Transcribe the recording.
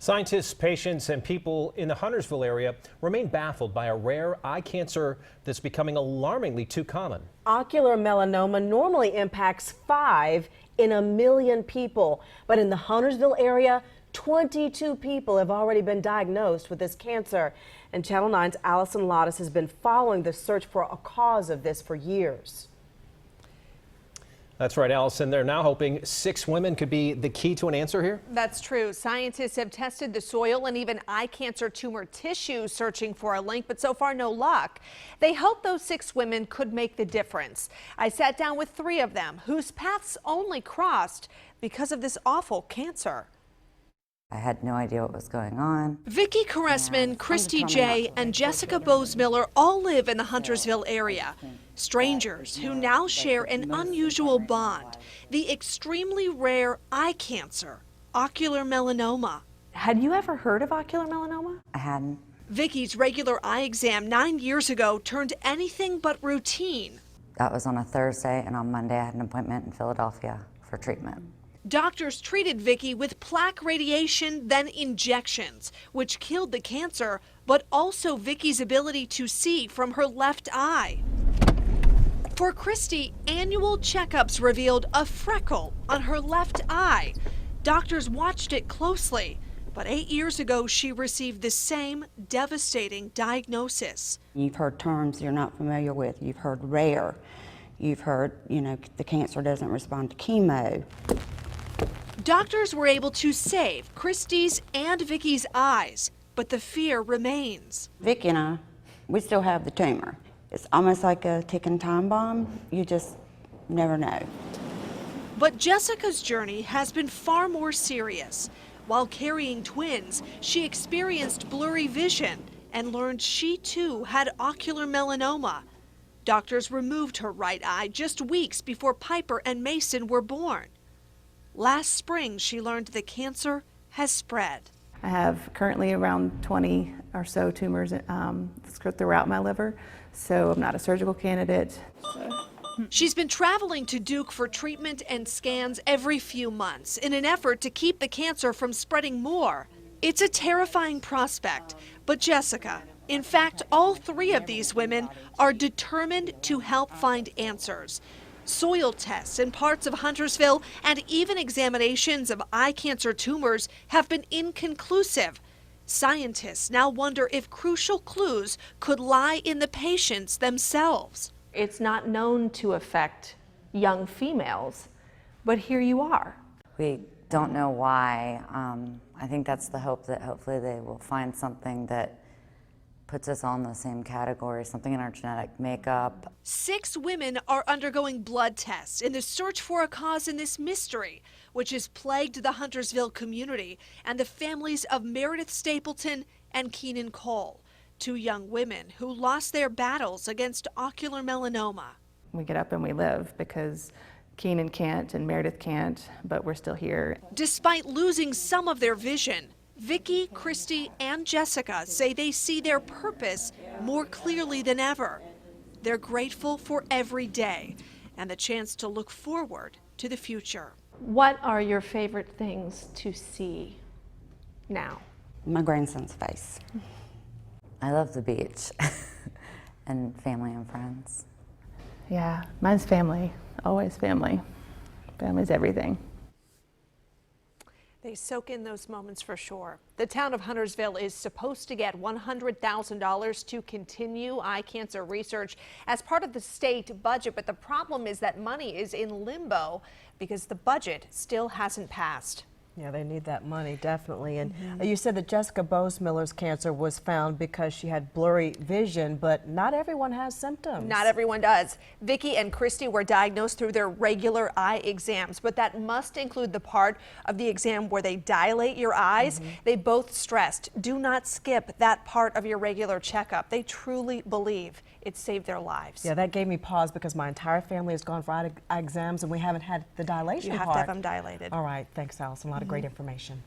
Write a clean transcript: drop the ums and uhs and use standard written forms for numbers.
Scientists, patients, and people in the Huntersville area remain baffled by a rare eye cancer that's becoming alarmingly too common. Ocular melanoma normally impacts 5 in a million people, but in the Huntersville area, 22 people have already been diagnosed with this cancer. And Channel 9's Allison Lottis has been following the search for a cause of this for years. That's right, Allison. They're now hoping 6 women could be the key to an answer here. That's true. Scientists have tested the soil and even eye cancer tumor tissue searching for a link, but so far no luck. They hope those 6 women could make the difference. I sat down with 3 of them whose paths only crossed because of this awful cancer. I had no idea what was going on. Vicki Caressman, Christy J, and Jessica Boesmiller all live in the Huntersville area. Strangers who now share an unusual bond, the extremely rare eye cancer, ocular melanoma. Had you ever heard of ocular melanoma? I hadn't. Vicki's regular eye exam 9 years ago turned anything but routine. That was on a Thursday, and on Monday I had an appointment in Philadelphia for treatment. Doctors treated Vicki with plaque radiation, then injections, which killed the cancer, but also Vicki's ability to see from her left eye. For Christy, annual checkups revealed a freckle on her left eye. Doctors watched it closely, but 8 years ago she received the same devastating diagnosis. You've heard terms you're not familiar with. You've heard rare. You've heard, the cancer doesn't respond to chemo. Doctors were able to save Christy's and Vicki's eyes, but the fear remains. Vicki and I, we still have the tumor. It's almost like a ticking time bomb. You just never know. But Jessica's journey has been far more serious. While carrying twins, she experienced blurry vision and learned she too had ocular melanoma. Doctors removed her right eye just weeks before Piper and Mason were born. Last spring, she learned the cancer has spread. I have currently around 20 or so tumors throughout my liver, so I'm not a surgical candidate. She's been traveling to Duke for treatment and scans every few months in an effort to keep the cancer from spreading more. It's a terrifying prospect, but Jessica, in fact, all 3 of these women are determined to help find answers. Soil tests in parts of Huntersville and even examinations of eye cancer tumors have been inconclusive. Scientists now wonder if crucial clues could lie in the patients themselves. It's not known to affect young females, but here you are. We don't know why. I think that's the hope, that hopefully they will find something that puts us all in the same category, something in our genetic makeup. 6 women are undergoing blood tests in the search for a cause in this mystery, which has plagued the Huntersville community and the families of Meredith Stapleton and Keenan Cole, 2 young women who lost their battles against ocular melanoma. We get up and we live because Keenan can't and Meredith can't, but we're still here. Despite losing some of their vision, Vicki, Christy, and Jessica say they see their purpose more clearly than ever. They're grateful for every day and the chance to look forward to the future. What are your favorite things to see now? My grandson's face. I love the beach and family and friends. Yeah, mine's family, always family. Family's everything. They soak in those moments for sure. The town of Huntersville is supposed to get $100,000 to continue eye cancer research as part of the state budget, but the problem is that money is in limbo because the budget still hasn't passed. Yeah, they need that money, definitely. And you said that Jessica Boesmiller's cancer was found because she had blurry vision, but not everyone has symptoms. Not everyone does. Vicki and Christy were diagnosed through their regular eye exams, but that must include the part of the exam where they dilate your eyes. They both stressed, do not skip that part of your regular checkup. They truly believe it saved their lives. Yeah, that gave me pause because my entire family has gone for eye exams and we haven't had the dilation part. You have to have them dilated. All right, thanks, Allison. A lot of great information.